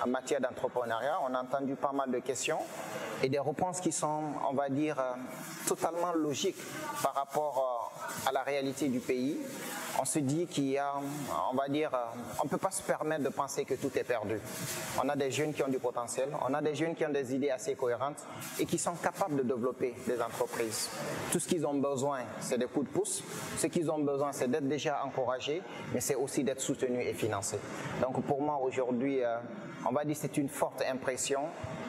en matière d'entrepreneuriat. On a entendu pas mal de questions et des réponses qui sont, on va dire, totalement logiques par rapport à la réalité du pays. On se dit qu'il y a, on va dire, on ne peut pas se permettre de penser que tout est perdu. On a des jeunes qui ont du potentiel, on a des jeunes qui ont des idées assez cohérentes et qui sont capables de développer des entreprises. Tout ce qu'ils ont besoin, c'est des coups de pouce. Ce qu'ils ont besoin, c'est d'être déjà encouragés, mais c'est aussi d'être soutenus et financés. Donc pour moi, aujourd'hui, on va dire que c'est une forte impression,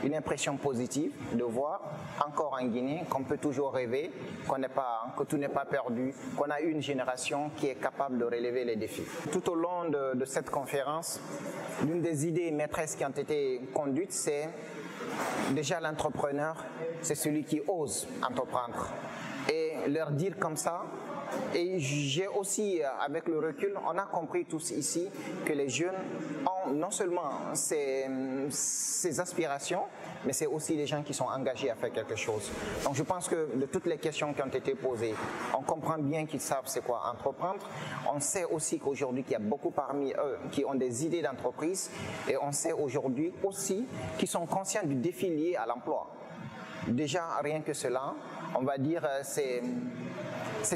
une impression positive de voir encore en Guinée qu'on peut toujours rêver, que tout n'est pas perdu, qu'on a une génération qui est capable de relever les défis. Tout au long de cette conférence, l'une des idées maîtresses qui ont été conduites, c'est déjà l'entrepreneur, c'est celui qui ose entreprendre. Et leur dire comme ça, et j'ai aussi, avec le recul, on a compris tous ici que les jeunes ont non seulement ces aspirations, mais c'est aussi des gens qui sont engagés à faire quelque chose. Donc je pense que de toutes les questions qui ont été posées, on comprend bien qu'ils savent c'est quoi entreprendre. On sait aussi qu'aujourd'hui qu'il y a beaucoup parmi eux qui ont des idées d'entreprise et on sait aujourd'hui aussi qu'ils sont conscients du défi lié à l'emploi. Déjà, rien que cela, on va dire, c'est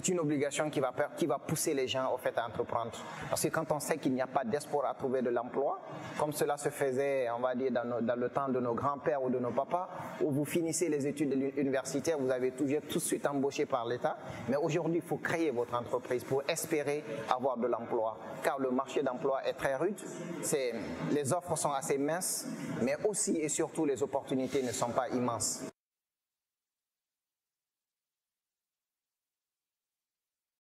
une obligation qui va pousser les gens au fait à entreprendre. Parce que quand on sait qu'il n'y a pas d'espoir à trouver de l'emploi, comme cela se faisait, on va dire, dans le temps de nos grands-pères ou de nos papas, où vous finissez les études universitaires, vous avez tout de suite embauché par l'État. Mais aujourd'hui, il faut créer votre entreprise pour espérer avoir de l'emploi. Car le marché d'emploi est très rude, les offres sont assez minces, mais aussi et surtout les opportunités ne sont pas immenses.